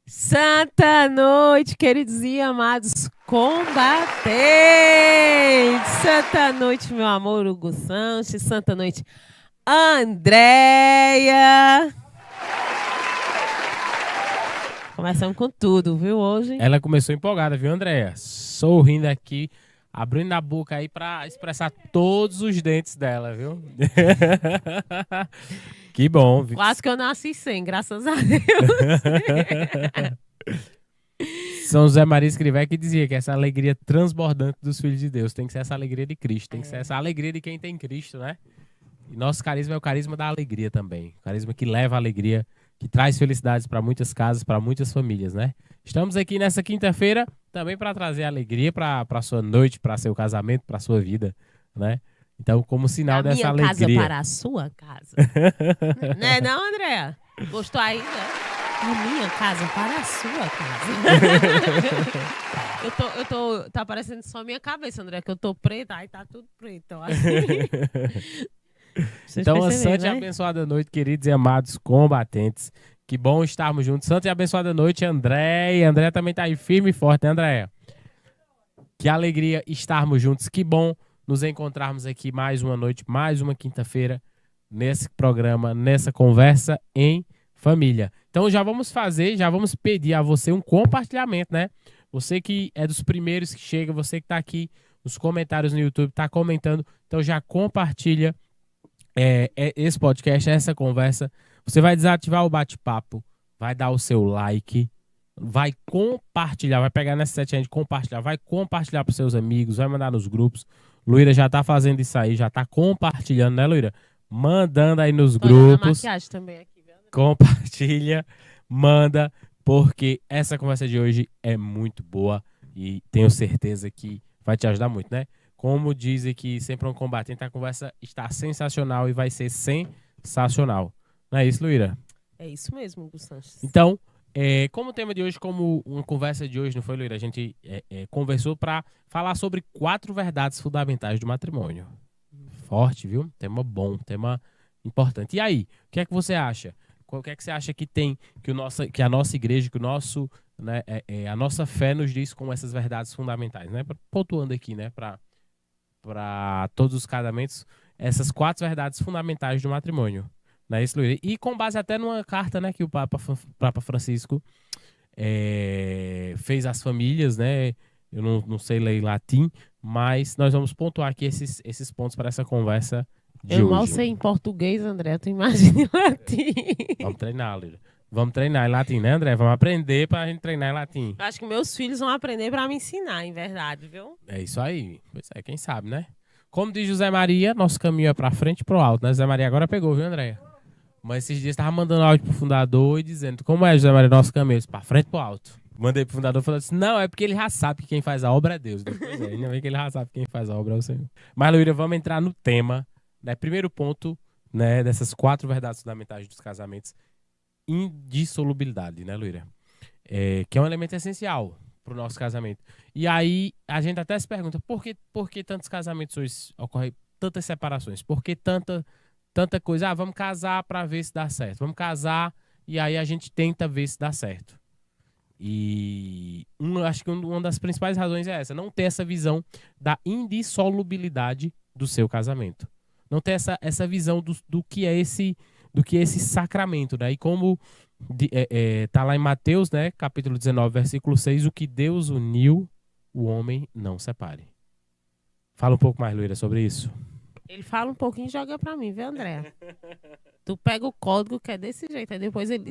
Santa noite, queridos e amados combatentes. Santa noite, meu amor, Hugo Sanches. Santa noite, Andréia. Começamos com tudo, viu, hoje? Ela começou empolgada, viu, Andréia? Sorrindo aqui, abrindo a boca aí pra expressar todos os dentes dela, viu? Que bom. Quase que eu nasci sem, graças a Deus. São José Maria Escrivá que dizia que essa alegria transbordante dos filhos de Deus tem que ser essa alegria de Cristo, tem que ser essa alegria de quem tem Cristo, né? E nosso carisma é o carisma da alegria também, o carisma que leva a alegria, que traz felicidades para muitas casas, para muitas famílias, né? Estamos aqui nessa quinta-feira também para trazer alegria para sua noite, para seu casamento, para sua vida, né? Então, como sinal Da dessa minha alegria. casa para a sua casa. Né, não, Andréia? Gostou aí, né? Da minha casa para a sua casa. Tá parecendo só minha cabeça, André, que eu tô preta, aí tá tudo preto, ó. Então, uma santa e abençoada noite, queridos e amados combatentes. Que bom estarmos juntos. Santa e abençoada noite, Andréia. Andréia também tá aí firme e forte, né, Andréia? Que alegria estarmos juntos. Que bom nos encontrarmos aqui mais uma noite, mais uma quinta-feira, nesse programa, nessa conversa em família. Então já vamos pedir a você um compartilhamento, né? Você que é dos primeiros que chega, você que está aqui nos comentários no YouTube, está comentando, então já compartilha esse podcast, essa conversa. Você vai desativar o bate-papo, vai dar o seu like, vai compartilhar, vai pegar nessa setinha de compartilhar, vai compartilhar para seus amigos, vai mandar nos grupos. Luíra já tá fazendo isso aí, já tá compartilhando, né, Luíra? Mandando aí nos grupos. Maquiagem também aqui, viu? Compartilha, manda, porque essa conversa de hoje é muito boa e tenho certeza que vai te ajudar muito, né? Como diz aqui sempre um combatente, a conversa está sensacional e vai ser sensacional. Não é isso, Luíra? É isso mesmo, Hugo Sanches. Então, como o tema de hoje, como uma conversa de hoje, não foi, Luíra? A gente conversou para falar sobre 4 verdades fundamentais do matrimônio. Forte, viu? Tema bom, tema importante. E aí, o que é que você acha? O que é que você acha que tem, que a nossa igreja, que o nosso, né, a nossa fé nos diz com essas verdades fundamentais, né? Pontuando aqui, né, para todos os casamentos, essas 4 verdades fundamentais do matrimônio. Não é isso, Luiz? E com base até numa carta, né, que o Papa Francisco fez às famílias, né? Eu não sei ler em latim, mas nós vamos pontuar aqui esses pontos para essa conversa de hoje. Eu mal sei em português, André, tu imagina em latim. Vamos treinar, Lira. Vamos treinar em latim, né, André? Vamos aprender pra gente treinar em latim. Eu acho que meus filhos vão aprender pra me ensinar, em verdade, viu? É isso aí. Pois é, quem sabe, né? Como diz José Maria, nosso caminho é pra frente e pro alto, né? José Maria agora pegou, viu, André? Mas esses dias tava mandando áudio pro fundador e dizendo, como é, José Maria, nosso caminho? Pra frente e pro alto. Mandei pro fundador e falou assim, não, é porque ele já sabe que quem faz a obra é Deus. Pois é, ainda bem que ele já sabe que quem faz a obra é o Senhor. Mas, Luíra, vamos entrar no tema, né? Primeiro ponto, né, dessas 4 verdades fundamentais dos casamentos. Indissolubilidade, né, Luíra? Que é um elemento essencial para o nosso casamento. E aí, a gente até se pergunta, por que tantos casamentos hoje ocorrem tantas separações? Por que tanta coisa? Ah, vamos casar para ver se dá certo. Vamos casar e aí a gente tenta ver se dá certo. E acho que uma das principais razões é essa, não ter essa visão da indissolubilidade do seu casamento. Não ter essa visão do que é esse sacramento, né? E como tá lá em Mateus, né, capítulo 19, versículo 6, o que Deus uniu, o homem não separe. Fala um pouco mais, Luíra, sobre isso. Ele fala um pouquinho e joga pra mim, viu, André? Tu pega o código que é desse jeito, aí depois ele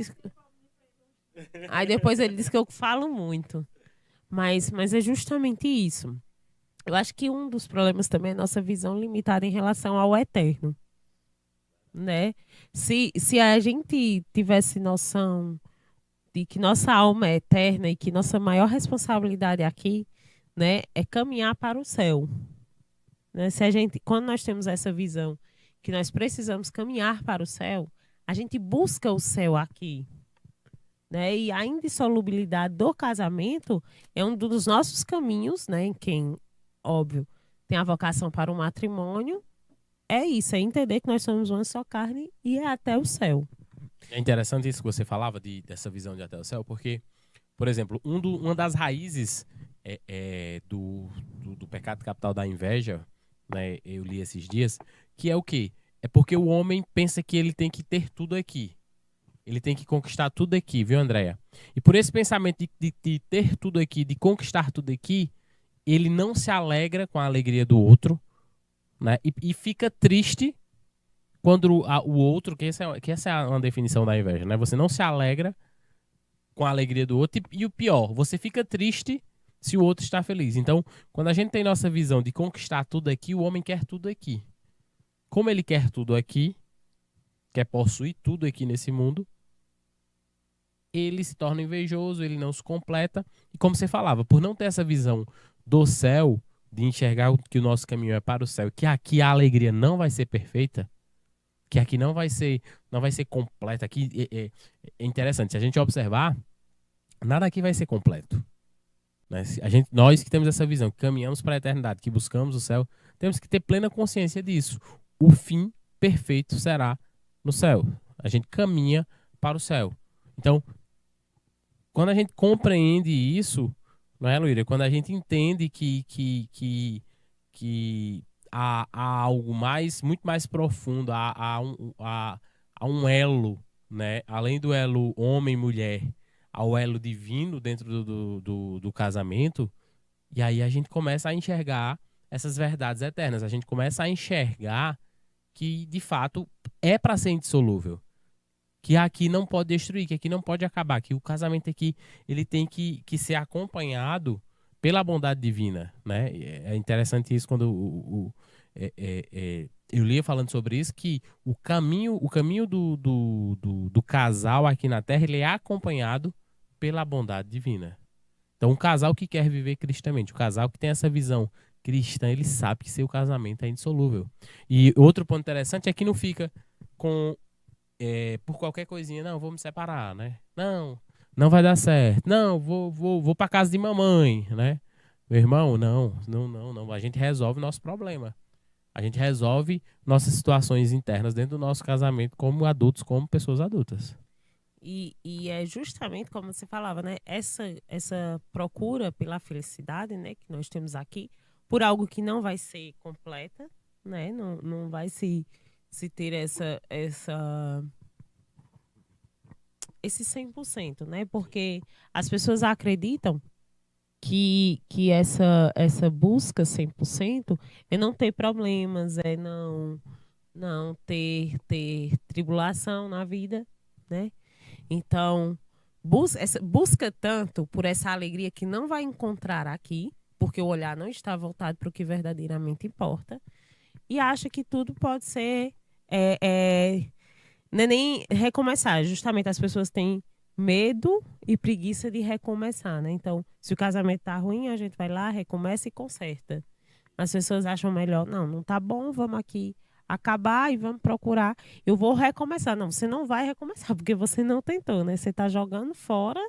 diz que eu falo muito. Mas é justamente isso. Eu acho que um dos problemas também é a nossa visão limitada em relação ao eterno. Né? Se a gente tivesse noção de que nossa alma é eterna e que nossa maior responsabilidade aqui, né, é caminhar para o céu. Né? Quando nós temos essa visão que nós precisamos caminhar para o céu, a gente busca o céu aqui. Né? E a indissolubilidade do casamento é um dos nossos caminhos, né, em quem, óbvio, tem a vocação para o matrimônio. É isso, é entender que nós somos uma só carne e é até o céu. É interessante isso que você falava, dessa visão de até o céu, porque Por exemplo, uma das raízes do pecado capital da inveja, né, eu li esses dias, que é o quê? É porque o homem pensa que ele tem que ter tudo aqui. Ele tem que conquistar tudo aqui, viu, Andréia? E por esse pensamento de ter tudo aqui, de conquistar tudo aqui, ele não se alegra com a alegria do outro, né? E fica triste quando o outro, que essa é uma definição da inveja, né? Você não se alegra com a alegria do outro e o pior, você fica triste se o outro está feliz. Então, quando a gente tem nossa visão de conquistar tudo aqui, o homem quer tudo aqui. Como ele quer tudo aqui, quer possuir tudo aqui nesse mundo, ele se torna invejoso, ele não se completa. E como você falava, por não ter essa visão do céu, de enxergar que o nosso caminho é para o céu, que aqui a alegria não vai ser perfeita, que aqui não vai ser completa. Aqui é interessante, se a gente observar, nada aqui vai ser completo. Né? Nós que temos essa visão, que caminhamos para a eternidade, que buscamos o céu, temos que ter plena consciência disso. O fim perfeito será no céu. A gente caminha para o céu. Então, quando a gente compreende isso, não é, Luíra? Quando a gente entende que há algo muito mais profundo, há um elo, né? Além do elo homem-mulher, ao elo divino dentro do casamento, e aí a gente começa a enxergar essas verdades eternas. A gente começa a enxergar que, de fato, é para ser indissolúvel. Que aqui não pode destruir, que aqui não pode acabar, que o casamento aqui ele tem que ser acompanhado pela bondade divina, né? É interessante isso quando eu lia falando sobre isso, que o caminho do casal aqui na Terra ele é acompanhado pela bondade divina. Então, um casal que quer viver cristamente, o casal que tem essa visão cristã, ele sabe que seu casamento é indissolúvel. E outro ponto interessante é que não fica com por qualquer coisinha, não, vou me separar, né? Não, não vai dar certo. Não, vou para casa de mamãe, né? Meu irmão, não. A gente resolve nosso problema. A gente resolve nossas situações internas dentro do nosso casamento como adultos, como pessoas adultas. E é justamente como você falava, né? Essa procura pela felicidade, né? Que nós temos aqui, por algo que não vai ser completa, né? Não vai se ter esse 100%, né? Porque as pessoas acreditam que essa busca 100% é não ter problemas, é não ter tribulação na vida, né? Então, busca tanto por essa alegria que não vai encontrar aqui, porque o olhar não está voltado para o que verdadeiramente importa, e acha que tudo pode ser é, é, não é nem recomeçar. Justamente as pessoas têm medo e preguiça de recomeçar, né? Então, se o casamento tá ruim, a gente vai lá, recomeça e conserta. As pessoas acham melhor, não tá bom, vamos aqui acabar e vamos procurar. Eu vou recomeçar. Não, você não vai recomeçar, porque você não tentou, né? Você tá jogando fora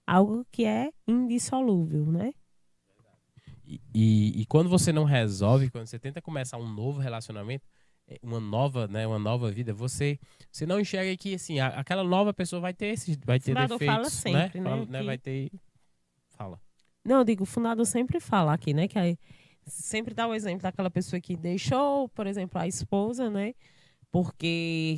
algo que é indissolúvel, né? E quando você não resolve, quando você tenta começar um novo relacionamento, uma nova vida, você não enxerga que assim, aquela nova pessoa vai O ter fundador fala defeitos, né? sempre, né? Vai ter. Fala. Não, eu digo, o fundador sempre fala aqui, né? Que aí sempre dá o exemplo daquela pessoa que deixou, por exemplo, a esposa, né? Porque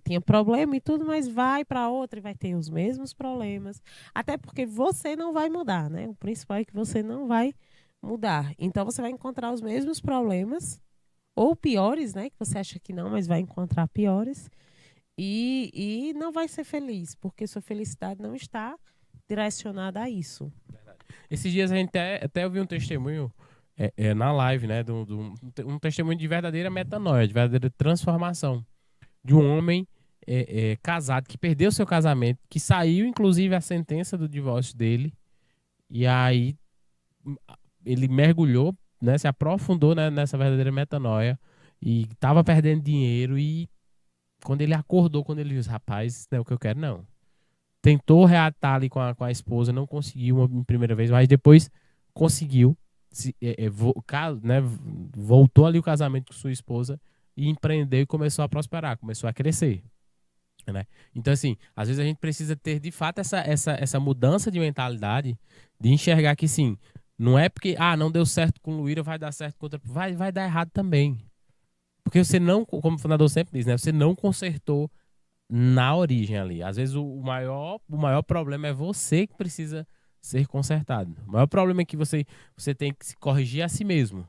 tinha problema e tudo, mas vai para outra e vai ter os mesmos problemas. Até porque você não vai mudar, né? O principal é que você não vai mudar. Então você vai encontrar os mesmos problemas, ou piores, né? Que você acha que não, mas vai encontrar piores. E não vai ser feliz, porque sua felicidade não está direcionada a isso. Esses dias a gente até ouviu um testemunho na live, né? Um testemunho de verdadeira metanoia, de verdadeira transformação. De um homem casado que perdeu seu casamento, que saiu, inclusive, a sentença do divórcio dele. E aí ele mergulhou, né? Se aprofundou, né, nessa verdadeira metanoia. E estava perdendo dinheiro. E quando ele acordou, quando ele disse, rapaz, não é o que eu quero, não. Tentou reatar ali com a esposa, não conseguiu uma primeira vez, mas depois conseguiu. Né, voltou ali o casamento com sua esposa e empreendeu e começou a prosperar, começou a crescer. né? Então, assim, às vezes a gente precisa ter, de fato, essa mudança de mentalidade, de enxergar que, sim, não é porque, não deu certo com o Luíra, vai dar certo com outra. Vai dar errado também. Porque você não, como o fundador sempre diz, né? Você não consertou na origem ali. Às vezes o maior problema é você que precisa ser consertado. O maior problema é que você tem que se corrigir a si mesmo.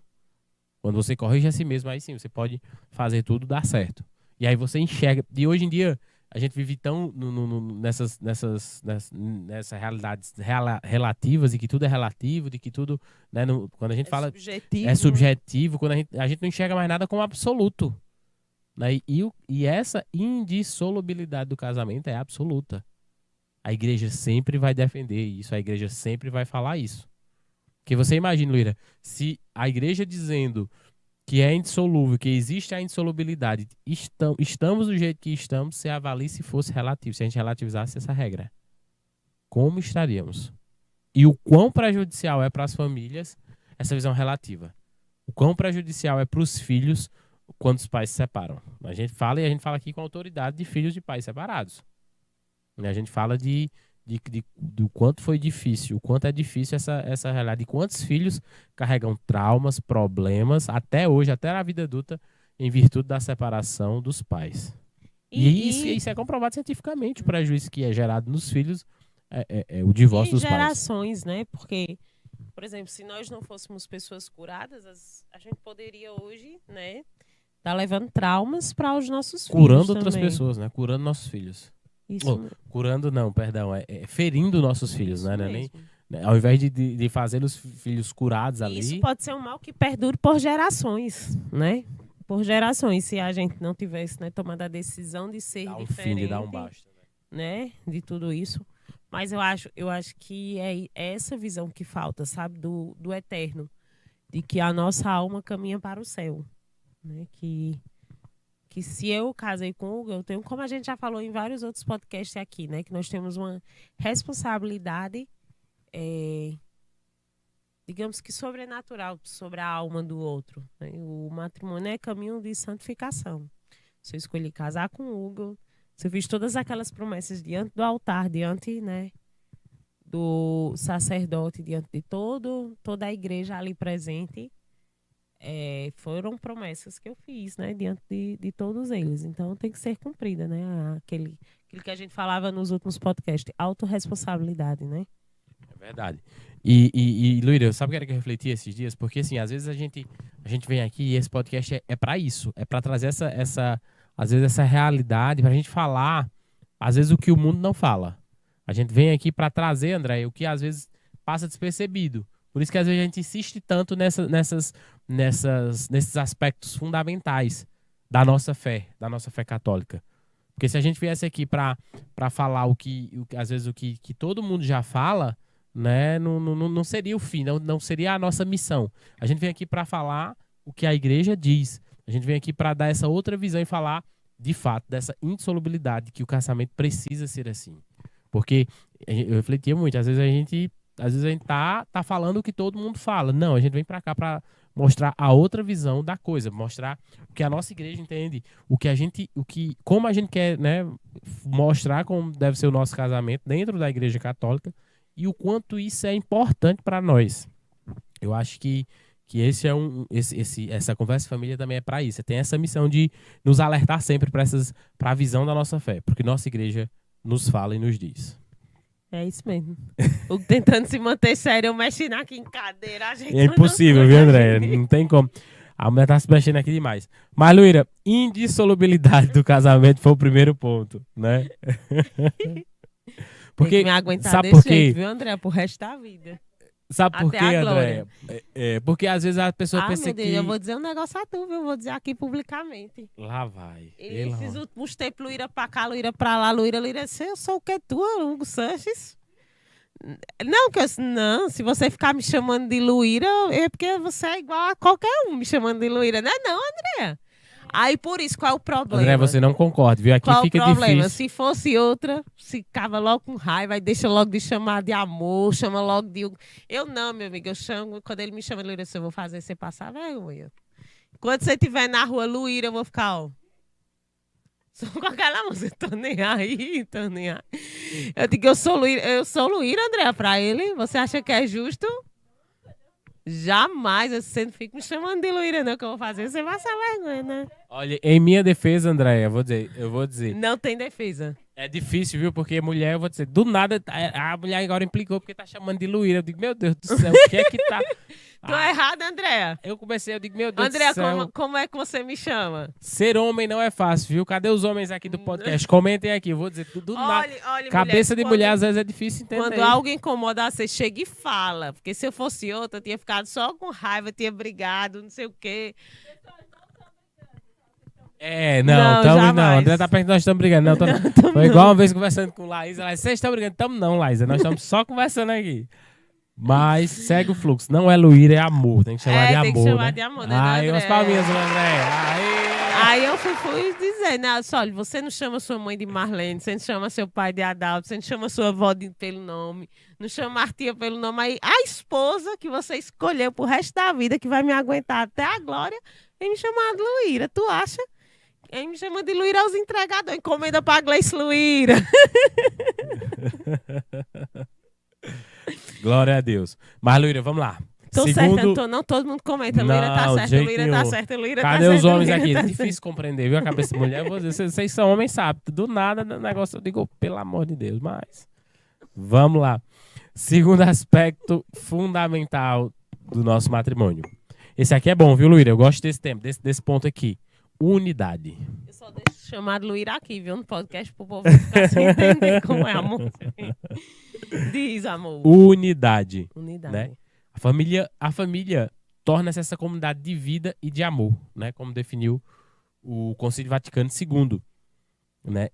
Quando você corrige a si mesmo, aí sim, você pode fazer tudo dar certo. E aí você enxerga. E hoje em dia, a gente vive tão nessas realidades relativas, e que tudo é relativo, de que tudo, né, quando a gente fala Subjetivo, é subjetivo, quando a gente não enxerga mais nada como absoluto. Né? E essa indissolubilidade do casamento é absoluta. A igreja sempre vai defender isso, a igreja sempre vai falar isso. Porque você imagina, Luíra, se a igreja dizendo que é indissolúvel, que existe a indissolubilidade, estamos do jeito que estamos, se avalie se fosse relativo, se a gente relativizasse essa regra. Como estaríamos? E o quão prejudicial é para as famílias essa visão relativa? O quão prejudicial é para os filhos quando os pais se separam? A gente fala aqui com autoridade de filhos de pais separados. A gente fala do quanto foi difícil, o quanto é difícil essa realidade, de quantos filhos carregam traumas, problemas, até hoje, até na vida adulta, em virtude da separação dos pais. E isso é comprovado cientificamente, o prejuízo que é gerado nos filhos é o divórcio dos pais. Gerações, né? Porque, por exemplo, se nós não fôssemos pessoas curadas, a gente poderia hoje, né, tá levando traumas para os nossos filhos curando outras também. pessoas, né? Curando nossos filhos. Isso, Curando não, perdão, ferindo nossos filhos, isso né? mesmo. Ao invés de fazer os filhos curados ali. Isso pode ser um mal que perdure por gerações, né? Por gerações, se a gente não tivesse, né, tomado a decisão de ser Dar um diferente, fim, de dar um basta, né? De tudo isso. Mas eu acho que é essa visão que falta, sabe? Do eterno. De que a nossa alma caminha para o céu. Né? Que se eu casei com o Hugo, eu tenho, como a gente já falou em vários outros podcasts aqui, né? Que nós temos uma responsabilidade, digamos que sobrenatural, sobre a alma do outro. Né? O matrimônio é caminho de santificação. Se eu escolhi casar com o Hugo, se eu fiz todas aquelas promessas diante do altar, diante, né, do sacerdote, diante de toda a igreja ali presente, foram promessas que eu fiz, né, diante de todos eles. Então tem que ser cumprida, né, aquilo que a gente falava nos últimos podcasts, autorresponsabilidade, né? É verdade. E Luíra, sabe o que era que eu refleti esses dias? Porque assim, às vezes a gente vem aqui e esse podcast é para isso, é para trazer às vezes essa realidade, pra gente falar, às vezes o que o mundo não fala. A gente vem aqui para trazer, André, o que às vezes passa despercebido. Por isso que às vezes a gente insiste tanto nesses aspectos fundamentais da nossa fé católica. Porque se a gente viesse aqui para falar às vezes o que todo mundo já fala, né, não seria o fim, não seria a nossa missão. A gente vem aqui para falar o que a igreja diz. A gente vem aqui para dar essa outra visão e falar, de fato, dessa indissolubilidade, que o casamento precisa ser assim. Porque eu refletia muito, às vezes a gente tá falando o que todo mundo fala. Não, a gente vem para cá para mostrar a outra visão da coisa, mostrar o que a nossa igreja entende, como a gente quer, né, mostrar como deve ser o nosso casamento dentro da igreja católica e o quanto isso é importante para nós. Eu acho que essa conversa de família também é para isso. Tem essa missão de nos alertar sempre para a visão da nossa fé, porque nossa igreja nos fala e nos diz. É isso mesmo. O tentando se manter sério, eu mexendo aqui em cadeira. A gente é impossível, viu, André? Não tem como. A mulher tá se mexendo aqui demais. Mas, Luíra, indissolubilidade do casamento foi o primeiro ponto, né? Porque, tem que me aguentar sabe desse por quê? jeito, viu, André? Pro resto da vida. Sabe por quê, André? Porque às vezes a pessoa pensa meu Deus, que... eu vou dizer um negócio a tu, viu? Eu vou dizer aqui publicamente. Lá vai. Esses últimos tempos, Luíra pra cá, Luíra pra lá, Luíra, eu sou o que tu, Hugo Sanches? Não, se você ficar me chamando de Luíra, é porque você é igual a qualquer um me chamando de Luíra. Não é não, André? Aí, por isso, qual é o problema? André, você não concorda, viu? Aqui qual fica o problema? difícil. Se fosse outra, ficava logo com raiva, aí deixa logo de chamar de amor, chama logo de... Eu não, meu amigo, eu chamo... Quando ele me chama de Luíra, eu vou fazer você passar vergonha. Quando você estiver na rua, Luíra, eu vou ficar, ó... Só com aquela música, tô nem aí, tô nem aí. Eu digo, eu sou Luíra, Andréa, pra ele. Você acha que é justo? Jamais, você não fica me chamando de Luíra, não, que eu vou fazer, você vai passar vergonha, né? Olha, em minha defesa, Andréia, eu vou dizer. Não tem defesa. É difícil, viu? Porque mulher, eu vou dizer, do nada, a mulher agora implicou porque tá chamando de Luíra. Eu digo, meu Deus do céu, o que é que tá... Tô errada, Andréa. Eu comecei, eu digo, meu Deus Andréa, do céu. como é que você me chama? Ser homem não é fácil, viu? Cadê os homens aqui do podcast? Comentem aqui, eu vou dizer, do nada. Olha, Cabeça de mulher, mulher, às vezes, é difícil entender. Quando algo incomoda, você chega e fala. Porque se eu fosse outra, eu tinha ficado só com raiva, tinha brigado, não sei o quê. Não, jamais. André tá perguntando, nós estamos brigando. Não, foi igual uma vez conversando com Laísa. Vocês estão brigando? Estamos não, Laísa. Nós estamos só conversando aqui. Mas segue o fluxo. Não é Luíra, é amor. Tem que chamar de amor. Tem que chamar de amor, né? Aí, umas palminhas do André. Aí eu fui dizer, né? Olha, você não chama sua mãe de Marlene, você não chama seu pai de Adalto, você não chama sua avó pelo nome, não chama a tia pelo nome. Aí a esposa que você escolheu pro resto da vida, que vai me aguentar até a glória, vem me chamar de Luíra. Tu acha? Quem me chama de Luíra é os entregadores. Encomenda pra Gleice Luíra. Glória a Deus. Mas, Luíra, vamos lá. Tô certa, não tô, não. Todo mundo comenta. Luíra tá certa, Luíra tá certa, Luíra tá certa. Cadê os homens aqui? É difícil compreender, viu? A cabeça de mulher. Eu vou dizer, vocês são homens, sabe? Do nada, o negócio, eu digo, pelo amor de Deus. Mas, vamos lá. Segundo aspecto fundamental do nosso matrimônio. Esse aqui é bom, viu, Luíra? Eu gosto desse tema, desse ponto aqui. Unidade. Eu só deixo chamar de Luíra aqui, viu? No podcast pro povo ficar sem entender como é amor. Diz, amor. Unidade. Unidade. Né? A família torna-se essa comunidade de vida e de amor, né? Como definiu o Concílio Vaticano II, né?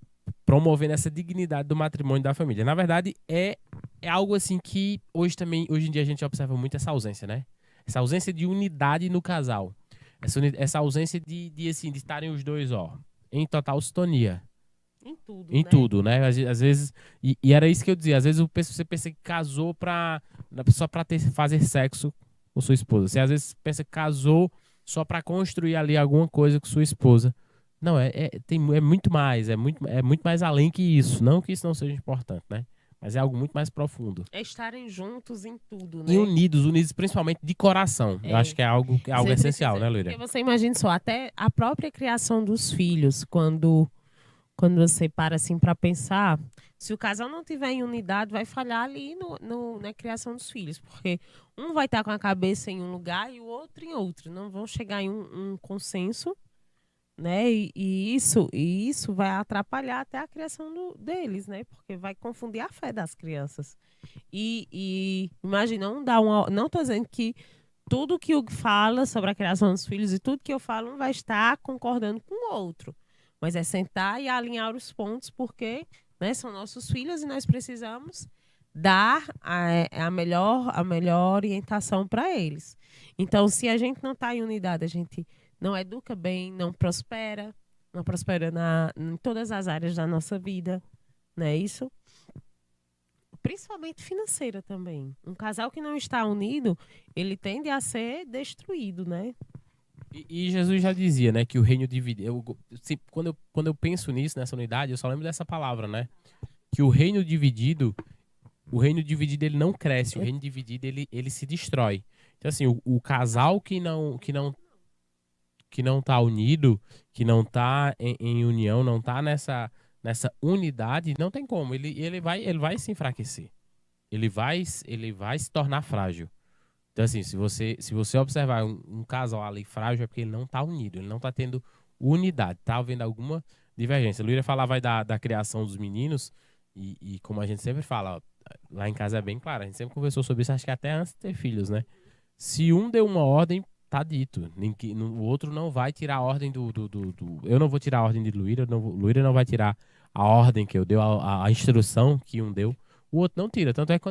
Promovendo essa dignidade do matrimônio da família. Na verdade, é algo assim que hoje em dia a gente observa muito essa ausência, né? Essa ausência de unidade no casal. Essa ausência de estarem os dois, em total sintonia. Em tudo, né? Às vezes, e era isso que eu dizia, às vezes você pensa que casou só pra fazer sexo com sua esposa. Você às vezes pensa que casou só pra construir ali alguma coisa com sua esposa. Não, é muito mais, é muito mais além que isso. Não que isso não seja importante, né? Mas é algo muito mais profundo. É estarem juntos em tudo, né? E unidos principalmente de coração. Eu acho que é algo essencial, né, Luíra? Porque você imagina só, até a própria criação dos filhos, quando você para assim para pensar, se o casal não tiver em unidade, vai falhar ali na criação dos filhos. Porque um vai estar com a cabeça em um lugar e o outro em outro. Não vão chegar em um consenso, né? E isso vai atrapalhar até a criação deles, né? Porque vai confundir a fé das crianças. E imagina, não estou dizendo que tudo que o fala sobre a criação dos filhos e tudo que eu falo não vai estar concordando com o outro. Mas é sentar e alinhar os pontos, porque, né, são nossos filhos e nós precisamos dar a melhor orientação para eles. Então, se a gente não está em unidade, a gente não educa bem, não prospera em todas as áreas da nossa vida, não é isso? Principalmente financeira também. Um casal que não está unido, ele tende a ser destruído, né? E Jesus já dizia, né, que o reino dividido... Quando eu penso nisso, nessa unidade, eu só lembro dessa palavra, né? Que o reino dividido ele não cresce, o reino dividido ele se destrói. Então, assim, o casal que não tá unido, que não tá em união, não tá nessa unidade, não tem como. Ele vai se enfraquecer. Ele vai se tornar frágil. Então, assim, se você observar um casal ali frágil, é porque ele não tá unido, ele não tá tendo unidade, tá havendo alguma divergência. Luíra falava da criação dos meninos, e como a gente sempre fala, lá em casa é bem claro, a gente sempre conversou sobre isso, acho que até antes de ter filhos, né? Se um deu uma ordem, tá dito. O outro não vai tirar a ordem eu não vou tirar a ordem de Luíra, Luíra não vai tirar a ordem que eu dei, a instrução que um deu. O outro não tira. Tanto é que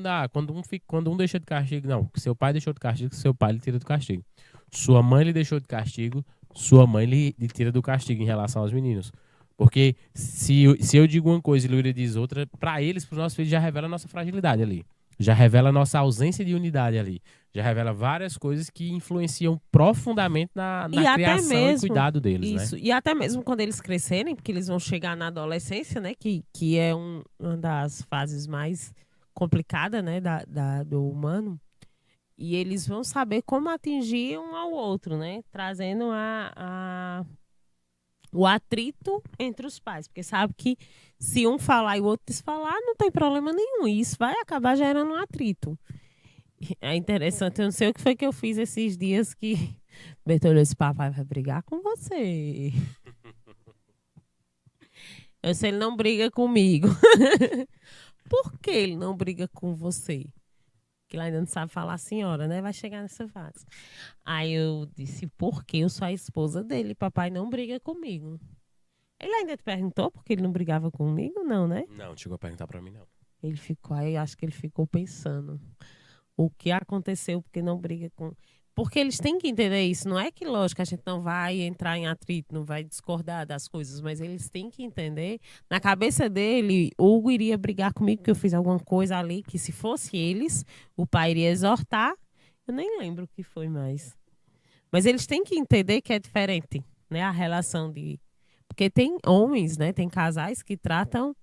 quando um deixa de castigo, não, seu pai deixou de castigo, seu pai lhe tira do castigo. Sua mãe lhe deixou de castigo, sua mãe lhe tira do castigo em relação aos meninos. Porque se eu digo uma coisa e Luíra diz outra, para eles, para os nossos filhos, já revela a nossa fragilidade ali. Já revela a nossa ausência de unidade ali. Já revela várias coisas que influenciam profundamente na E até criação e mesmo, cuidado deles, né? isso, e até mesmo quando eles crescerem, porque eles vão chegar na adolescência, né? Que é uma das fases mais complicadas, né? Do humano. E eles vão saber como atingir um ao outro, né? Trazendo o atrito entre os pais. Porque sabe que se um falar e o outro desfalar, não tem problema nenhum. E isso vai acabar gerando um atrito. É interessante, eu não sei o que foi que eu fiz esses dias que Bertoldo disse, papai vai brigar com você. Eu sei, ele não briga comigo. Por que ele não briga com você? Que ele ainda não sabe falar senhora, né? Vai chegar nessa fase. Aí eu disse, porque eu sou a esposa dele, papai não briga comigo. Ele ainda te perguntou porque ele não brigava comigo? Não, né? Não, chegou a perguntar pra mim, não. Ele ficou aí, acho que ele ficou pensando. O que aconteceu porque não briga com. Porque eles têm que entender isso. Não é que, lógico, a gente não vai entrar em atrito, não vai discordar das coisas, mas eles têm que entender. Na cabeça dele, Hugo iria brigar comigo porque eu fiz alguma coisa ali que, se fosse eles, o pai iria exortar. Eu nem lembro o que foi mais. Mas eles têm que entender que é diferente, né? A relação de. Porque tem homens, né? Tem casais que tratam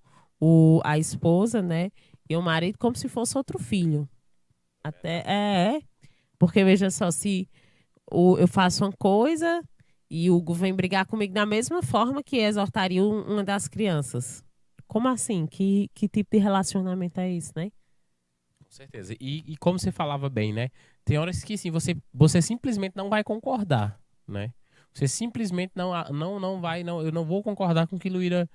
a esposa, né? E o marido como se fosse outro filho. Até porque veja só, se eu faço uma coisa e o Hugo vem brigar comigo da mesma forma que exortaria uma das crianças. Como assim? Que tipo de relacionamento é esse, né? Com certeza. E como você falava bem, né? Tem horas que sim, você simplesmente não vai concordar, né? Você simplesmente não vai, não, eu não vou concordar com o que Luíra,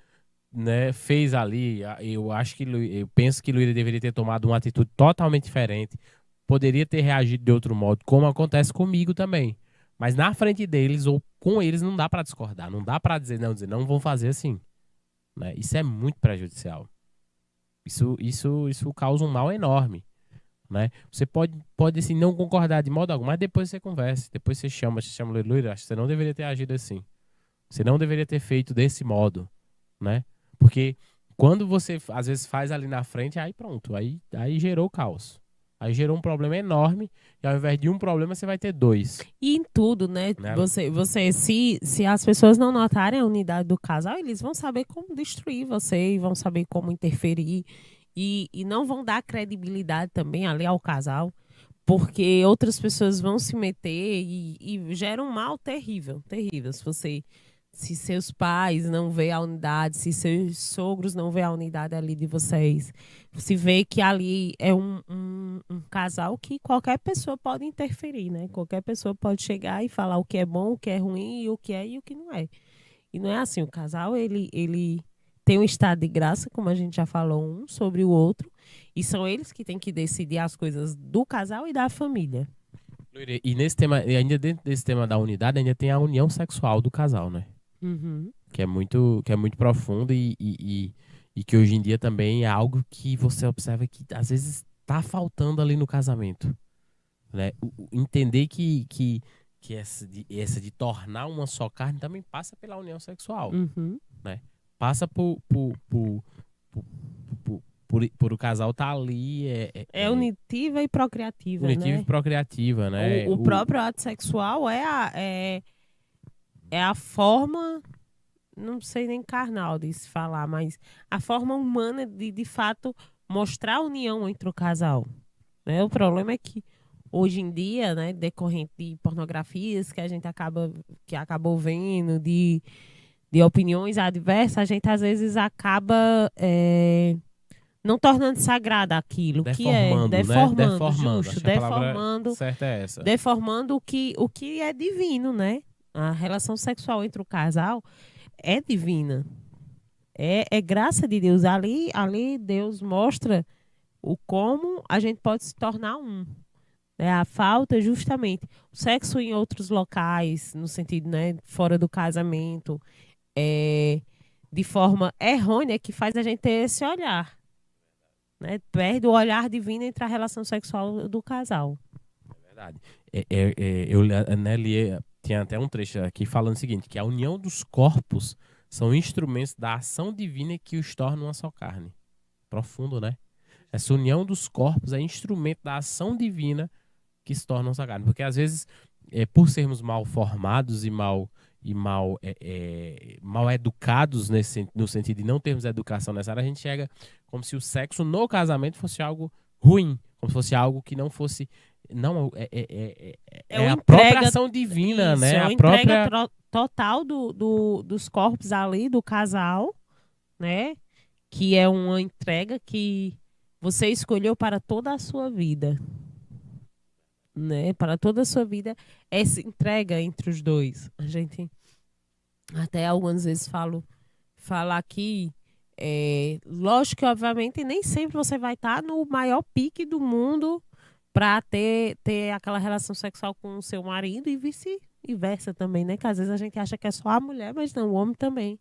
né, fez ali. Eu acho que eu penso que Luíra deveria ter tomado uma atitude totalmente diferente. Poderia ter reagido de outro modo, como acontece comigo também. Mas na frente deles ou com eles não dá pra discordar, não dá pra dizer não vão fazer assim, né? Isso é muito prejudicial. Isso causa um mal enorme, né? Você pode assim, não concordar de modo algum, mas depois você conversa, depois você chama Luíra, acho que você não deveria ter agido assim. Você não deveria ter feito desse modo, né? Porque quando você às vezes faz ali na frente, aí pronto, aí gerou caos. Aí gerou um problema enorme, e ao invés de um problema, você vai ter dois, E em tudo, né? né? Se as pessoas não notarem a unidade do casal, eles vão saber como destruir você e vão saber como interferir. E não vão dar credibilidade também ali ao casal, porque outras pessoas vão se meter e geram um mal terrível, terrível. Se seus pais não vê a unidade, se seus sogros não vê a unidade ali de vocês, se vê que ali é um casal que qualquer pessoa pode interferir, né? Qualquer pessoa pode chegar e falar o que é bom, o que é ruim, e o que é e o que não é. E não é assim, o casal, ele tem um estado de graça, como a gente já falou, um sobre o outro, e são eles que têm que decidir as coisas do casal e da família. Luíra, e nesse tema, e ainda dentro desse tema da unidade, ainda tem a união sexual do casal, né? Uhum. Que é muito profundo e que hoje em dia também é algo que você observa que às vezes está faltando ali no casamento, né? Entender que essa de tornar uma só carne também passa pela união sexual, Uhum. né? Passa por o casal estar ali É unitiva e procriativa, unitiva e né? procriativa, né? O próprio ato sexual é a forma, não sei nem carnal de se falar, mas a forma humana de fato mostrar a união entre o casal, né? O problema é que hoje em dia, né, decorrente de pornografias que a gente acabou vendo, de opiniões adversas, a gente às vezes acaba não tornando sagrada aquilo, que é Deformando, né? deformando, Deformando. justo, Acho que a palavra deformando, certa é essa. deformando o que é divino, né? A relação sexual entre o casal é divina. É graça de Deus. Ali Deus mostra o como a gente pode se tornar um. Né? A falta, justamente, o sexo em outros locais, no sentido, né, fora do casamento, é, de forma errônea, que faz a gente ter esse olhar. Né? Perde o olhar divino entre a relação sexual do casal. É verdade. Eu né, tinha até um trecho aqui falando o seguinte, que a união dos corpos são instrumentos da ação divina que os tornam uma só carne. Profundo, né? Essa união dos corpos é instrumento da ação divina que se tornam sagrados. Porque às vezes, por sermos mal formados e mal educados no sentido de não termos educação nessa área, a gente chega como se o sexo no casamento fosse algo ruim, como se fosse algo que não fosse. Não, é uma a própria entrega, ação divina, isso, né? é A uma entrega própria. total dos corpos ali, do casal, né? Que é uma entrega que você escolheu para toda a sua vida, né? Para toda a sua vida, essa entrega entre os dois. A gente até algumas vezes fala aqui, lógico que obviamente nem sempre você vai estar no maior pique do mundo para ter aquela relação sexual com o seu marido e vice-versa também, né? Que às vezes a gente acha que é só a mulher, mas não, o homem também.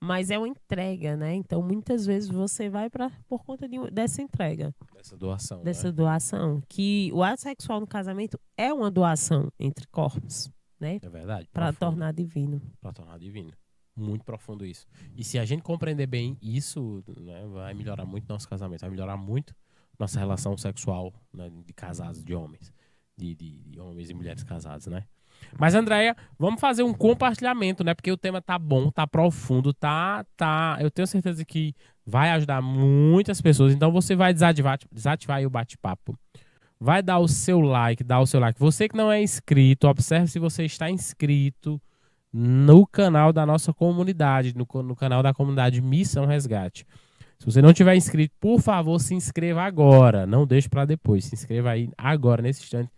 Mas é uma entrega, né? Então, muitas vezes você vai por conta dessa entrega, Dessa doação, dessa né? doação. Que o ato sexual no casamento é uma doação entre corpos, né? É verdade, Para profundo. tornar divino. Para tornar divino. Muito profundo isso. E se a gente compreender bem isso, né, vai melhorar muito nosso casamento, vai melhorar muito nossa relação sexual, né, de casados, de homens. De homens e mulheres casados, né? Mas, Andréia, vamos fazer um compartilhamento, né? Porque o tema tá bom, tá profundo, eu tenho certeza que vai ajudar muitas pessoas. Então, você vai desativar aí o bate-papo. Vai dar o seu like, dá o seu like. Você que não é inscrito, observe se você está inscrito no canal da nossa comunidade, no canal da comunidade Missão Resgate. Se você não tiver inscrito, por favor, se inscreva agora. Não deixe para depois. Se inscreva aí agora, nesse instante.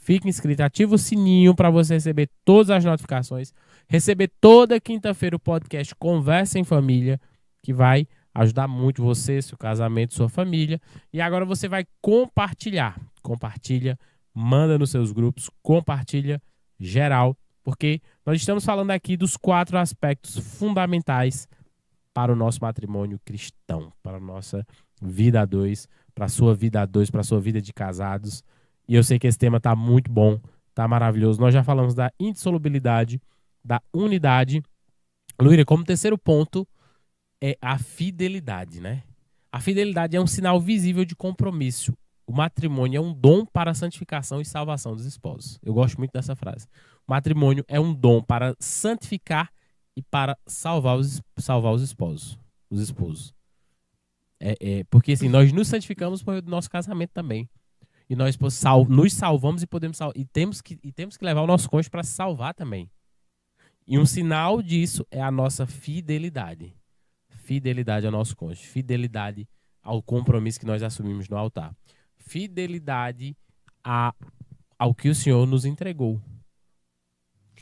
Fique inscrito, ativa o sininho para você receber todas as notificações. Receber toda quinta-feira o podcast Conversa em Família, que vai ajudar muito você, seu casamento, sua família. E agora você vai compartilhar. Compartilha, manda nos seus grupos, compartilha geral, porque nós estamos falando aqui dos 4 aspectos fundamentais para o nosso matrimônio cristão, para a nossa vida a dois, para a sua vida a dois, para a sua vida de casados. E eu sei que esse tema está muito bom, está maravilhoso. Nós já falamos da indissolubilidade, da unidade. Luíra, como terceiro ponto, é a fidelidade, né? A fidelidade é um sinal visível de compromisso. O matrimônio é um dom para a santificação e salvação dos esposos. Eu gosto muito dessa frase. O matrimônio é um dom para santificar e para salvar os esposos. Os esposos. Porque assim, nós nos santificamos por nosso casamento também. E nós nos salvamos e podemos e temos que levar o nosso cônjuge para se salvar também. E um sinal disso é a nossa fidelidade. Fidelidade ao nosso cônjuge. Fidelidade ao compromisso que nós assumimos no altar. Fidelidade ao que o Senhor nos entregou.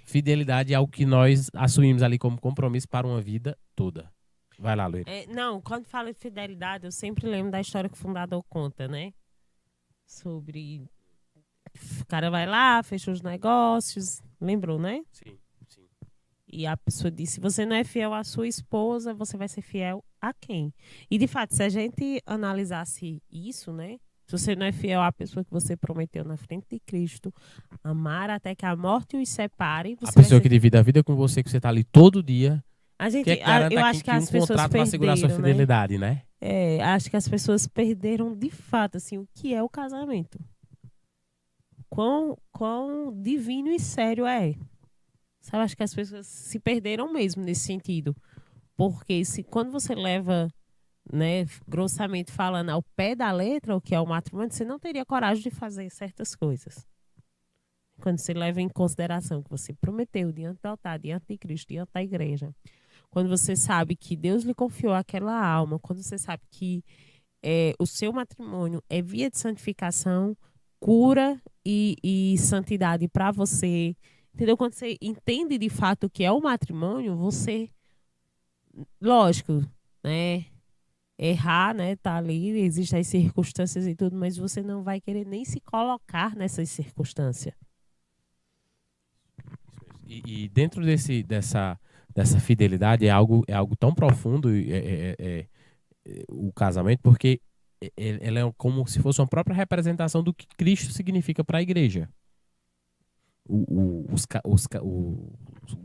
Fidelidade ao que nós assumimos ali como compromisso para uma vida toda. Vai lá, Luíra. Não, quando falo de fidelidade, eu sempre lembro da história que o fundador conta, né? Sobre o cara vai lá, fecha os negócios, lembrou, né? Sim, sim. E a pessoa disse, se você não é fiel à sua esposa, você vai ser fiel a quem? E de fato, se a gente analisasse isso, né? Se você não é fiel à pessoa que você prometeu na frente de Cristo, amar até que a morte os separe. A pessoa que divide a vida com você, que você está ali todo dia, eu acho que as pessoas contrato para segurar a sua fidelidade, né? Acho que as pessoas perderam de fato assim, o que é o casamento. Quão divino e sério é. Sabe, acho que as pessoas se perderam mesmo nesse sentido. Porque quando você leva, né, grossamente falando, ao pé da letra, o que é o matrimônio, você não teria coragem de fazer certas coisas. Quando você leva em consideração que você prometeu diante do altar, diante de Cristo, diante da igreja. Quando você sabe que Deus lhe confiou aquela alma, quando você sabe que o seu matrimônio é via de santificação, cura e santidade para você, entendeu? Quando você entende de fato o que é o matrimônio, você, lógico, né? Errar, né? Tá ali, existem as circunstâncias e tudo, mas você não vai querer nem se colocar nessas circunstâncias. E dentro dessa fidelidade é algo tão profundo o casamento, porque ela é como se fosse uma própria representação do que Cristo significa para a igreja. O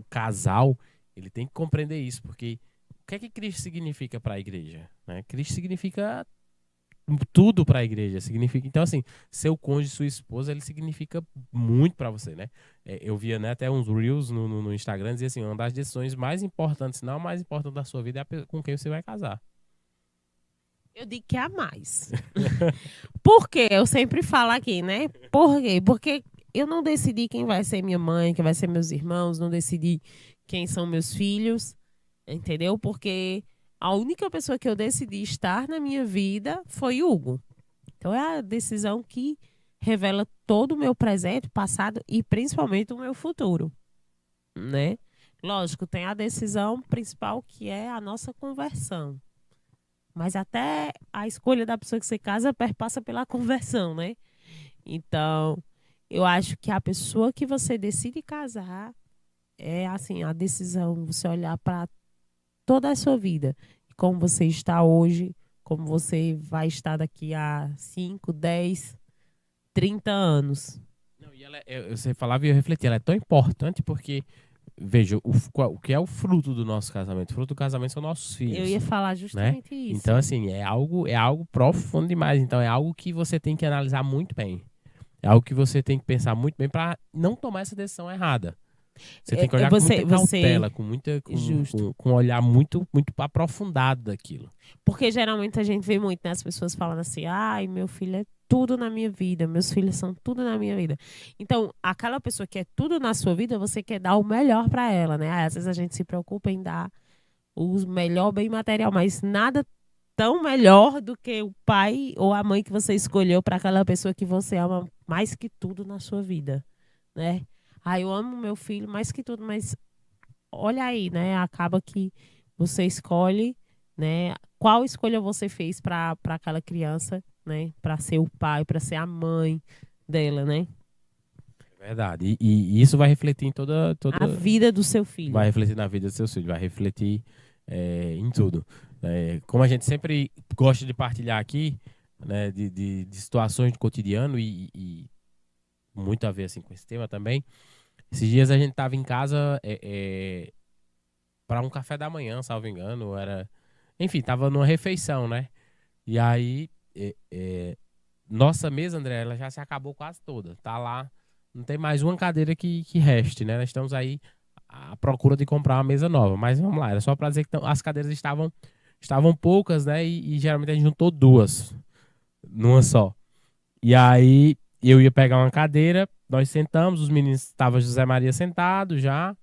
casal, ele tem que compreender isso, porque o que é que Cristo significa para a igreja? Né? Cristo significa tudo para a igreja. Significa, então, assim, seu cônjuge, sua esposa, ele significa muito para você, né? Eu via, né, até uns reels no Instagram, dizia assim, uma das decisões mais importantes, se não a mais importante da sua vida, é com quem você vai casar. Eu digo que é a mais. Por quê? Eu sempre falo aqui, né? Por quê? Porque eu não decidi quem vai ser minha mãe, quem vai ser meus irmãos, não decidi quem são meus filhos, entendeu? Porque a única pessoa que eu decidi estar na minha vida foi Hugo. Então é a decisão que revela todo o meu presente, passado e principalmente o meu futuro, né? Lógico, tem a decisão principal que é a nossa conversão. Mas até a escolha da pessoa que você casa perpassa pela conversão, né? Então, eu acho que a pessoa que você decide casar é assim, a decisão, você olhar para toda a sua vida, como você está hoje, como você vai estar daqui a 5, 10, 30 anos. Não, e você falava e eu refleti, ela é tão importante porque, veja, o que é o fruto do nosso casamento? O fruto do casamento são nossos filhos. Eu ia falar justamente isso. Então, assim, é algo profundo demais. Então, é algo que você tem que analisar muito bem. É algo que você tem que pensar muito bem para não tomar essa decisão errada. Você tem que olhar com muita cautela, com um olhar muito, muito aprofundado daquilo. Porque geralmente a gente vê muito, né? As pessoas falando assim, ai, meu filho é tudo na minha vida, meus filhos são tudo na minha vida. Então, aquela pessoa que é tudo na sua vida, você quer dar o melhor para ela, né? Às vezes a gente se preocupa em dar o melhor bem material, mas nada tão melhor do que o pai ou a mãe que você escolheu para aquela pessoa que você ama mais que tudo na sua vida, né? Ah, eu amo meu filho mais que tudo, mas olha aí, né? Acaba que você escolhe, né? Qual escolha você fez para aquela criança, né? Para ser o pai, para ser a mãe dela, né? É verdade. E isso vai refletir em toda a vida do seu filho. Vai refletir na vida do seu filho, vai refletir em tudo. Como a gente sempre gosta de partilhar aqui, né? De situações do cotidiano e muito a ver assim com esse tema também. Esses dias a gente tava em casa para um café da manhã, salvo engano, enfim, tava numa refeição, né? E aí, nossa mesa, André, ela já se acabou quase toda. Tá lá, não tem mais uma cadeira que reste, né? Nós estamos aí à procura de comprar uma mesa nova. Mas vamos lá, era só para dizer que as cadeiras estavam poucas, né? E geralmente a gente juntou duas numa só. E aí eu ia pegar uma cadeira, nós sentamos, os meninos estavam José Maria sentado já,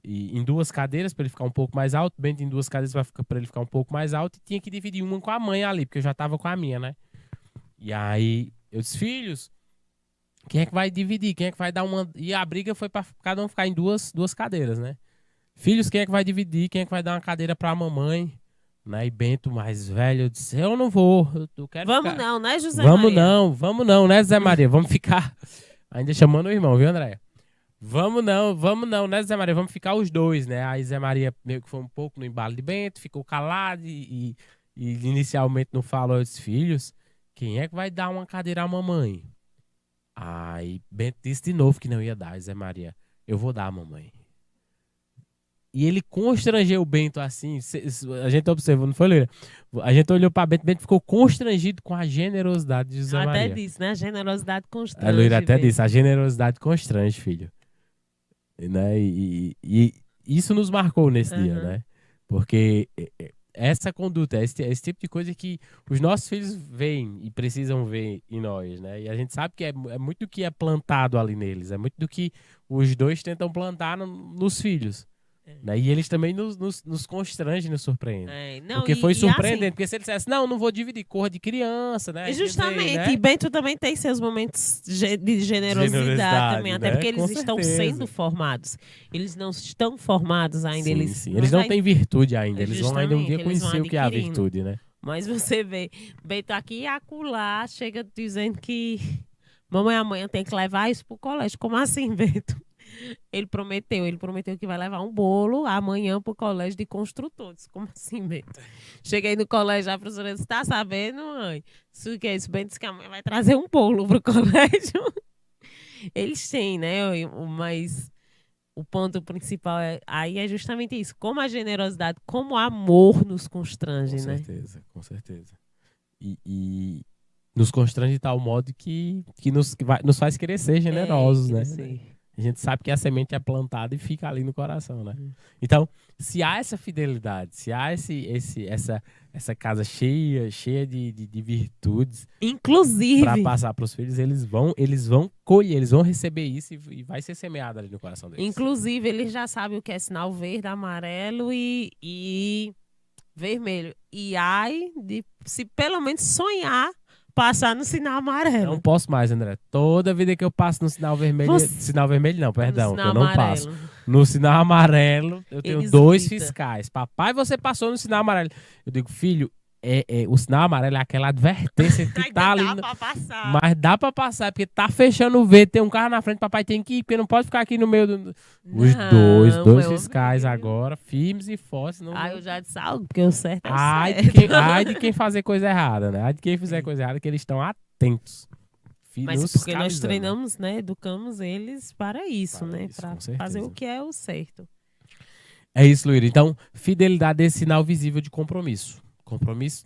e em duas cadeiras para ele ficar um pouco mais alto, Bento em duas cadeiras para ele ficar um pouco mais alto, e tinha que dividir uma com a mãe ali, porque eu já estava com a minha, né? E aí eu disse, filhos, quem é que vai dividir? Quem é que vai dar uma... E a briga foi para cada um ficar em duas cadeiras, né? Filhos, quem é que vai dividir? Quem é que vai dar uma cadeira para a mamãe? Né? E Bento, mais velho, disse, eu não vou, eu quero Vamos ficar... não, né, José Vamos Maria? vamos não, né, Zé Maria? Vamos ficar... Ainda chamando o irmão, viu, André? Vamos não, né, Zé Maria? Vamos ficar os dois, né? Aí Zé Maria meio que foi um pouco no embalo de Bento, ficou calado e inicialmente não falou aos filhos. Quem é que vai dar uma cadeira à mamãe? Aí Bento disse de novo que não ia dar, Zé Maria. Eu vou dar, mamãe. E ele constrangeu o Bento assim. A gente observou, não foi, Leira? A gente olhou para Bento, Bento ficou constrangido com a generosidade de José Maria. Até disse, né? A generosidade constrange. A Leira até disse, a generosidade constrange, filho. Né? E isso nos marcou nesse dia, né? Porque essa conduta, esse tipo de coisa que os nossos filhos veem e precisam ver em nós, né? E a gente sabe que é muito do que é plantado ali neles, é muito do que os dois tentam plantar nos filhos. Né? E eles também nos constrangem, nos surpreendem. Porque foi surpreendente, assim, porque se ele dissesse, não vou dividir, corra de criança, né? Justamente, dizer, né? E Bento também tem seus momentos de generosidade também, até porque eles estão sendo formados. Eles não estão formados ainda. Sim. Eles não têm virtude ainda, eles vão ainda um dia conhecer o que é a virtude, né? Mas você vê, Bento aqui e acolá chega dizendo que mamãe amanhã tem que levar isso pro colégio. Como assim, Bento? Ele prometeu que vai levar um bolo amanhã pro colégio de construtores. Como assim, Bento? Cheguei no colégio, a professora disse, tá sabendo, mãe? Isso que é isso? Bento disse que a mãe vai trazer um bolo pro colégio. Eles têm, né? Mas o ponto principal aí é justamente isso. Como a generosidade, como o amor nos constrange, né? Com certeza. e nos constrange de tal modo que nos faz querer ser generosos, né? A gente sabe que a semente é plantada e fica ali no coração, né? Então, se há essa fidelidade, se há essa casa cheia de virtudes, inclusive, para passar para os filhos, eles vão colher, eles vão receber isso e vai ser semeado ali no coração deles. Inclusive, eles já sabem o que é sinal verde, amarelo e vermelho. E ai, se pelo menos sonhar passar no sinal amarelo. Não posso mais, André. Toda vida que eu passo no sinal vermelho... Sinal vermelho não, perdão, que eu não passo. No sinal amarelo, eu tenho dois fiscais. Papai, você passou no sinal amarelo. Eu digo, filho, o sinal amarelo é aquela advertência que tá ali. Dá pra passar. Mas dá pra passar, porque tá fechando o verde, tem um carro na frente, papai tem que ir, porque não pode ficar aqui no meio do... Os dois fiscais agora, firmes e fortes. Eu já disse algo, porque o certo é certo. Ai de quem fazer coisa errada, né? Ai de quem fizer coisa errada, que eles estão atentos. Mas porque nós treinamos, né? Educamos eles para isso, né? Para fazer o que é o certo. É isso, Luíra. Então, fidelidade é esse sinal visível de compromisso. Compromisso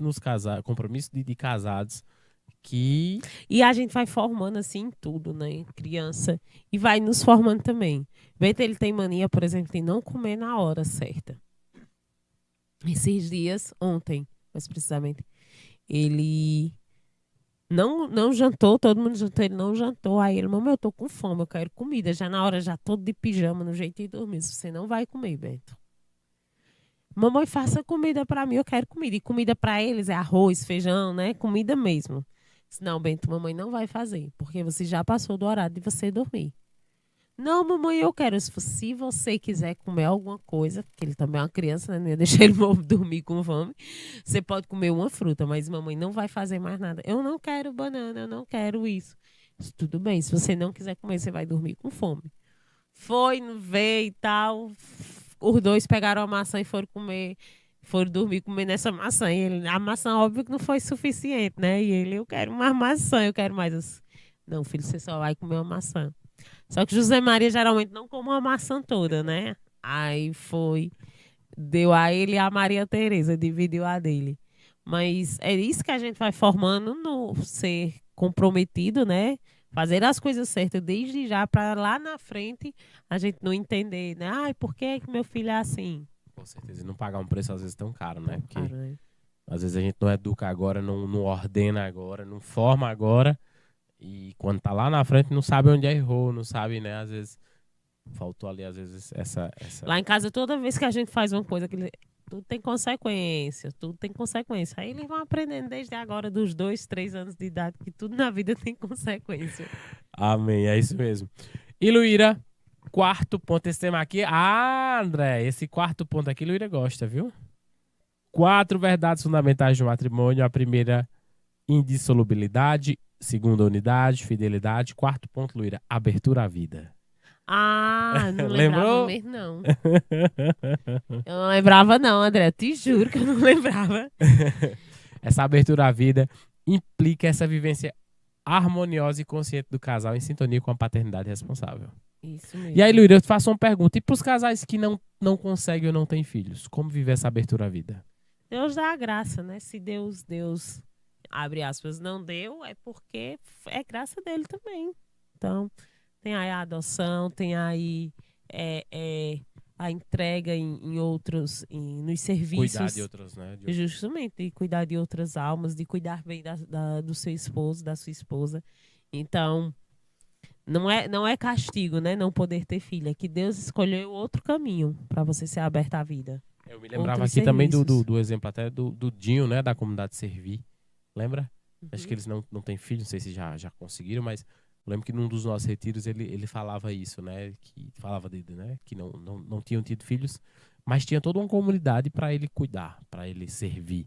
compromisso de casados que... E a gente vai formando assim tudo, né? Criança. E vai nos formando também. Bento, ele tem mania, por exemplo, de não comer na hora certa. Esses dias, ontem, mais precisamente, ele não jantou, todo mundo jantou, ele não jantou. Aí ele, mamãe, eu tô com fome, eu quero comida. Já na hora, já todo de pijama, no jeito de dormir. Você não vai comer, Bento. Mamãe, faça comida para mim, eu quero comida. E comida para eles é arroz, feijão, né? Comida mesmo. Não, Bento, mamãe não vai fazer, porque você já passou do horário de você dormir. Não, mamãe, eu quero. Se você quiser comer alguma coisa, porque ele também é uma criança, né? Não ia deixar ele dormir com fome. Você pode comer uma fruta, mas mamãe não vai fazer mais nada. Eu não quero banana, eu não quero isso. Tudo bem, se você não quiser comer, você vai dormir com fome. Foi, não veio e tal... Os dois pegaram a maçã e foram dormir comer nessa maçã. E a maçã, óbvio que não foi suficiente, né? E ele, eu quero mais maçã, eu quero mais. Não, filho, você só vai comer uma maçã. Só que José Maria geralmente não come uma maçã toda, né? Aí deu a ele a Maria Tereza, dividiu a dele. Mas é isso que a gente vai formando no ser comprometido, né? Fazer as coisas certas desde já, para lá na frente a gente não entender, né? Ai, por que meu filho é assim? Com certeza, e não pagar um preço às vezes tão caro, né? Porque às vezes a gente não educa agora, não ordena agora, não forma agora, e quando tá lá na frente não sabe onde errou, não sabe, né? Às vezes faltou ali, às vezes, essa... Lá em casa, toda vez que a gente faz uma coisa, tudo tem consequência, tudo tem consequência. Aí eles vão aprendendo desde agora, dos 2, 3 anos de idade, que tudo na vida tem consequência. Amém, é isso mesmo. E Luíra, quarto ponto, esse tema aqui... André, esse quarto ponto aqui, Luíra gosta, viu? 4 verdades fundamentais do matrimônio. A primeira, indissolubilidade. Segunda, unidade, fidelidade. Quarto ponto, Luíra, abertura à vida. Não lembrava mesmo, não. Eu não lembrava, não, André. Te juro que eu não lembrava. Essa abertura à vida implica essa vivência harmoniosa e consciente do casal em sintonia com a paternidade responsável. Isso mesmo. E aí, Luíra, eu te faço uma pergunta. E para os casais que não conseguem ou não têm filhos, como viver essa abertura à vida? Deus dá a graça, né? Se Deus, abre aspas, não deu, é porque é graça dele também. Então... Tem aí a adoção, tem aí a entrega em outros, nos serviços. Cuidar de outros, né? Justamente, de cuidar de outras almas, de cuidar bem do seu esposo, da sua esposa. Então, não é castigo, né? Não poder ter filho. É que Deus escolheu outro caminho para você ser aberta à vida. Eu me lembrava aqui também do exemplo até do Dinho, né? Da comunidade Servir. Lembra? Uhum. Acho que eles não têm filho, não sei se já conseguiram, mas... Eu lembro que num dos nossos retiros ele falava isso, né? Que falava dele, né? Que não tinham tido filhos, mas tinha toda uma comunidade para ele cuidar, para ele servir,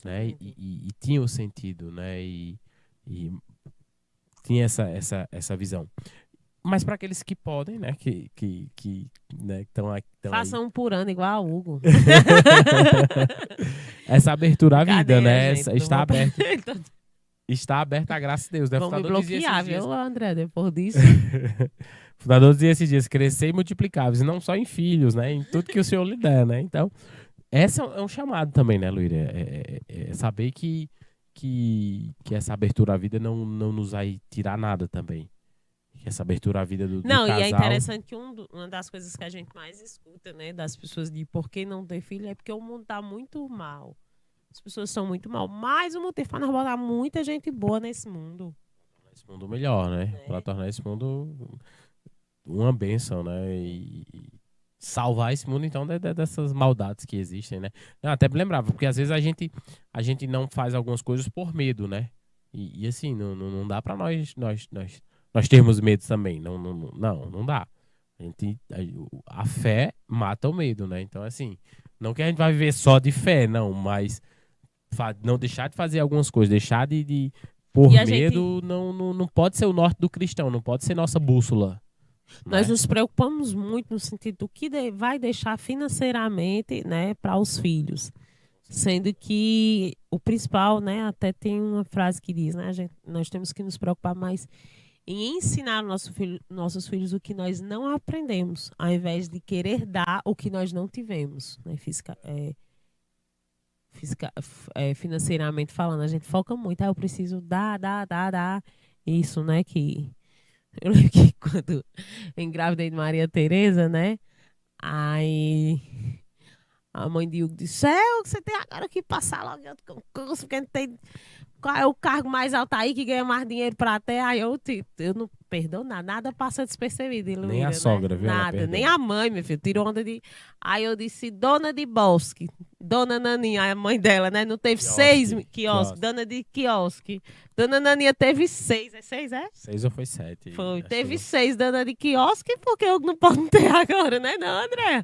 né? E tinha o sentido, né? E tinha essa visão. Mas para aqueles que podem, né? Que né, estão façam um por ano igual a Hugo. Essa abertura à vida, né? Gente, está aberta. Está aberta a graça de Deus. Né? Vão me bloquear, viu, André, depois disso. O fundador dizia esses dias, crescer e multiplicáveis, e não só em filhos, né? Em tudo que o Senhor lhe der, né? Então, esse é um chamado também, né, Luíra? É saber que que essa abertura à vida não nos vai tirar nada também. Que essa abertura à vida do Não, casal... e é interessante que uma das coisas que a gente mais escuta, né, das pessoas de por que não ter filho é porque o mundo tá muito mal. As pessoas estão muito mal. Mas o motivo para nós botar muita gente boa nesse mundo. Esse mundo melhor, né? Para tornar esse mundo uma bênção, né? E salvar esse mundo, então, dessas maldades que existem, né? Eu até me lembrava, porque às vezes a gente não faz algumas coisas por medo, né? E assim, não dá para nós termos medo também. Não dá. A fé mata o medo, né? Então, assim, não que a gente vai viver só de fé, não, mas não deixar de fazer algumas coisas, deixar de por medo, não pode ser o norte do cristão, não pode ser nossa bússola. Nós nos preocupamos muito no sentido do que vai deixar financeiramente, né, para os filhos. Sendo que o principal, né, até tem uma frase que diz, né, nós temos que nos preocupar mais em ensinar nossos filhos o que nós não aprendemos, ao invés de querer dar o que nós não tivemos, né, financeiramente falando. A gente foca muito, eu preciso dar. Isso, né, que... Eu lembro que quando eu engravidei de Maria Tereza, né, aí a mãe de Hugo disse, você tem agora que passar logo em outro concurso, porque não tem... Qual é o cargo mais alto aí que ganha mais dinheiro pra até? Aí eu não perdoo nada passa despercebido, Luíra, nem a sogra, né? Viu? Nada, nem a mãe, meu filho, tirou onda de... Aí eu disse, dona de Bosque, dona Naninha, a mãe dela, né? Não teve quiosque, dona de quiosque. Dona Naninha teve 6, é 6, é? 6 ou foi 7? Foi, teve 6 dona de quiosque, porque eu não posso ter agora, né não, André?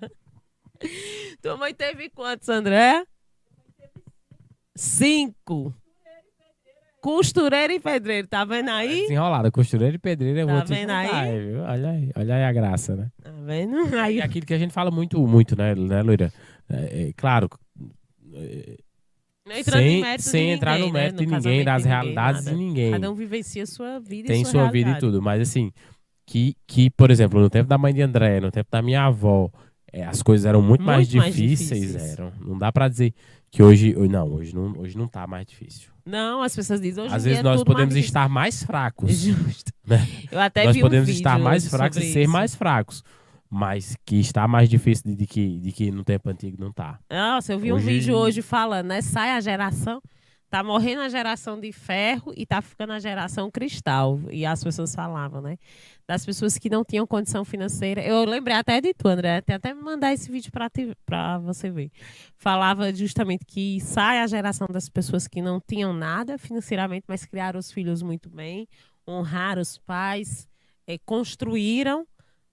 Tua mãe teve quantos, André? 5. Costureira e pedreiro, tá vendo aí? Desenrolada, costureira e pedreiro, eu tá vou te vendo contar, aí? Viu? Olha aí a graça, né? Tá vendo? Aí... É aquilo que a gente fala muito, né, Loira? Claro, sem entrar no mérito de ninguém, das realidades de ninguém. Cada um vivencia sua vida tem e sua realidade. Vida e tudo, mas assim, que, por exemplo, no tempo da mãe de André, no tempo da minha avó, as coisas eram muito mais difíceis. Eram. Não dá pra dizer que hoje não tá mais difícil. Não, as pessoas dizem hoje às vezes nós podemos estar mais fracos. Justo. Né? Eu até nós vi podemos vídeo estar mais fracos e ser mais fracos. Mas que está mais difícil de que no tempo antigo não tá. Nossa, eu vi um vídeo hoje falando, né? Sai a geração, tá morrendo a geração de ferro e tá ficando a geração cristal. E as pessoas falavam, né? Das pessoas que não tinham condição financeira. Eu lembrei até de tu, André, até me mandar esse vídeo pra você ver. Falava justamente que sai a geração das pessoas que não tinham nada financeiramente, mas criaram os filhos muito bem, honraram os pais, construíram,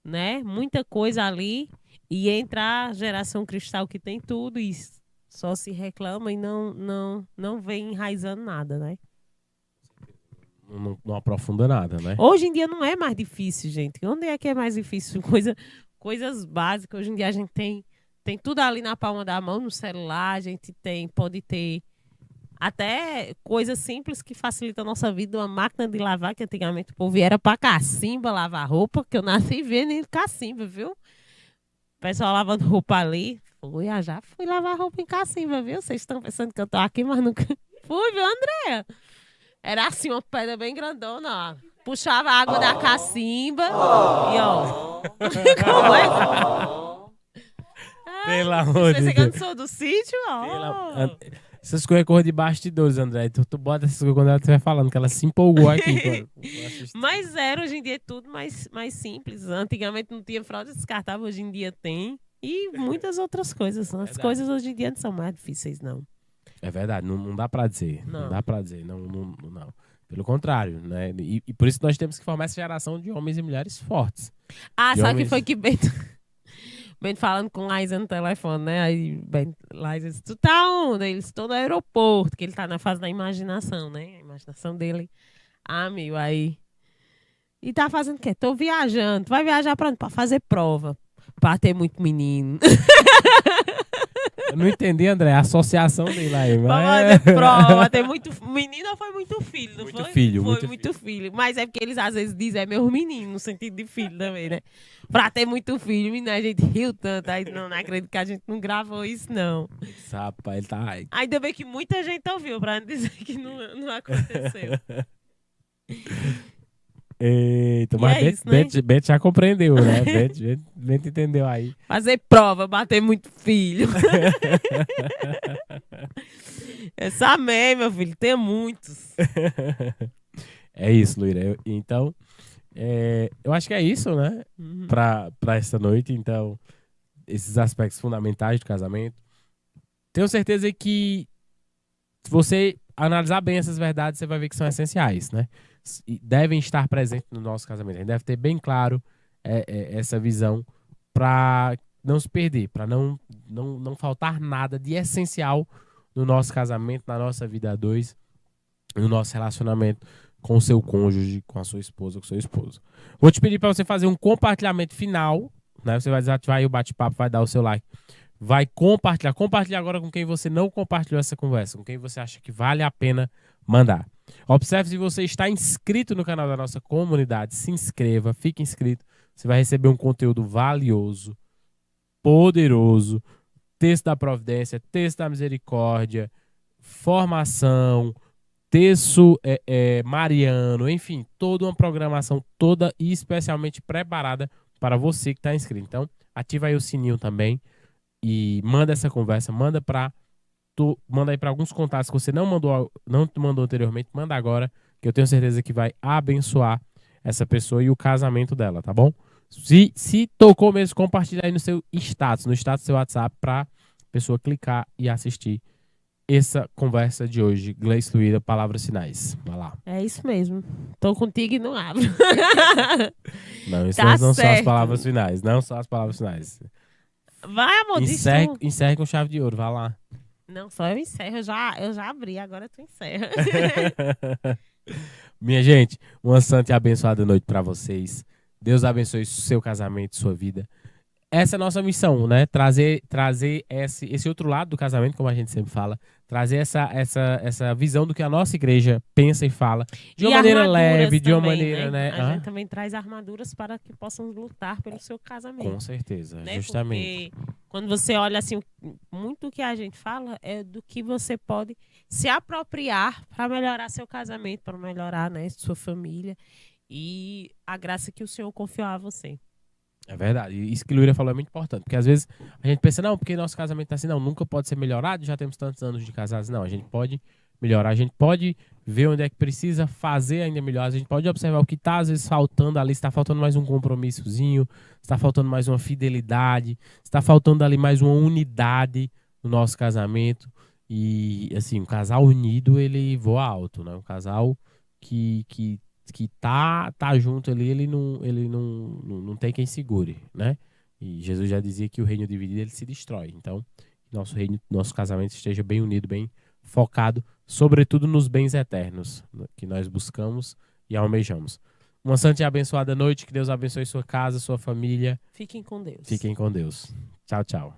né? Muita coisa ali, e entra a geração cristal que tem tudo e só se reclama e não vem enraizando nada, né? Não aprofunda nada, né? Hoje em dia não é mais difícil, gente. Onde é que é mais difícil? Coisas básicas. Hoje em dia a gente tem tudo ali na palma da mão, no celular. A gente pode ter até coisas simples que facilitam a nossa vida. Uma máquina de lavar, que antigamente o povo era pra cacimba lavar roupa, que eu nasci vendo em cacimba, viu? O pessoal lavando roupa ali. Já fui lavar roupa em cacimba, viu? Vocês estão pensando que eu tô aqui, mas nunca fui, viu, Andréa? Era assim, uma pedra bem grandona, ó. Puxava a água da cacimba e, ó. Como é? Pelo amor de Deus. Você que eu não sou do sítio, ó. Essas coisas correm de bastidores, André. Tu bota essas coisas quando ela estiver falando, que ela se empolgou aqui. Mas hoje em dia é tudo mais simples. Antigamente não tinha fralda descartável, hoje em dia tem. E muitas outras coisas. As coisas hoje em dia não são mais difíceis, não. É verdade, não dá pra dizer. Não dá pra dizer, não. Pelo contrário, né? E por isso nós temos que formar essa geração de homens e mulheres fortes. Sabe que foi que Bento falando com Liza no telefone, né? Aí Liza disse, tu tá onde? Ele estou no aeroporto, que ele tá na fase da imaginação, né? A imaginação dele, meu, aí... E tá fazendo o quê? Tô viajando. Tu vai viajar pra onde? Pra fazer prova. Pra ter muito menino. Eu não entendi, André, a associação dele aí. Pra fazer prova. Tem muito menino ou foi muito filho, não Muito foi? filho, Foi muito muito filho. Mas é porque eles às vezes dizem meus meninos, no sentido de filho também, né? Pra ter muito filho, menina, a gente riu tanto. Aí não acredito que a gente não gravou isso, não. Rapaz, ele tá... Ainda bem que muita gente ouviu, pra não dizer que não aconteceu. Eita, E mas é isso, né? Beth já compreendeu, né? Beth entendeu aí. Fazer prova, bater muito filho. Essa mesmo, meu filho, tem muitos. É isso, Luíra. Então, eu acho que é isso, né? Pra essa noite. Então, esses aspectos fundamentais do casamento. Tenho certeza que se você analisar bem essas verdades, você vai ver que são essenciais, né? E devem estar presentes no nosso casamento. A gente deve ter bem claro essa visão para não se perder, para não faltar nada de essencial no nosso casamento, na nossa vida a dois, no nosso relacionamento com o seu cônjuge, com a sua esposa, com o seu esposo. Vou te pedir para você fazer um compartilhamento final, né? Você vai desativar aí o bate-papo, vai dar o seu like. Vai compartilhar. Compartilha agora com quem você não compartilhou essa conversa, com quem você acha que vale a pena mandar. Observe se você está inscrito no canal da nossa comunidade. Se inscreva, fique inscrito. Você vai receber um conteúdo valioso, poderoso, texto da providência, texto da misericórdia, formação, texto mariano, enfim, toda uma programação toda e especialmente preparada para você que está inscrito. Então, ativa aí o sininho também e manda essa conversa, manda aí para alguns contatos que você não mandou anteriormente, manda agora, que eu tenho certeza que vai abençoar essa pessoa e o casamento dela, tá bom? Se tocou mesmo, compartilha aí no seu status, no status do seu WhatsApp, para a pessoa clicar e assistir essa conversa de hoje. Gleice Luíra, Palavras Finais. Vai lá. É isso mesmo. Tô contigo e não abro. Não, isso Tá não são as certo. palavras finais. Não são as palavras finais. Vai, amor, Encerre com chave de ouro, vai lá. Não, só eu encerro. Eu já abri, agora tu encerra. Minha gente, uma santa e abençoada noite para vocês. Deus abençoe seu casamento, sua vida. Essa é a nossa missão, né? Trazer esse outro lado do casamento, como a gente sempre fala. Trazer essa visão do que a nossa igreja pensa e fala. De uma maneira leve, de uma maneira, né? A gente também traz armaduras para que possam lutar pelo seu casamento. Com certeza, né? justamente. Porque quando você olha assim, muito que a gente fala é do que você pode se apropriar para melhorar seu casamento, para melhorar, né, sua família e a graça que o Senhor confiou a você. É verdade. E isso que Luíra falou é muito importante. Porque às vezes a gente pensa, não, porque nosso casamento tá assim, não, nunca pode ser melhorado, já temos tantos anos de casados. Não, a gente pode melhorar, a gente pode ver onde é que precisa fazer ainda melhor, a gente pode observar o que tá às vezes faltando ali, se tá faltando mais um compromissozinho, se tá faltando mais uma fidelidade, se tá faltando ali mais uma unidade no nosso casamento. E, assim, um casal unido, ele voa alto, né? Um casal que tá junto ali, ele não tem quem segure, né? E Jesus já dizia que o reino dividido ele se destrói. Então, nosso casamento esteja bem unido, bem focado, sobretudo nos bens eternos que nós buscamos e almejamos. Uma santa e abençoada noite, que Deus abençoe sua casa, sua família. Fiquem com Deus. Fiquem com Deus. Tchau, tchau.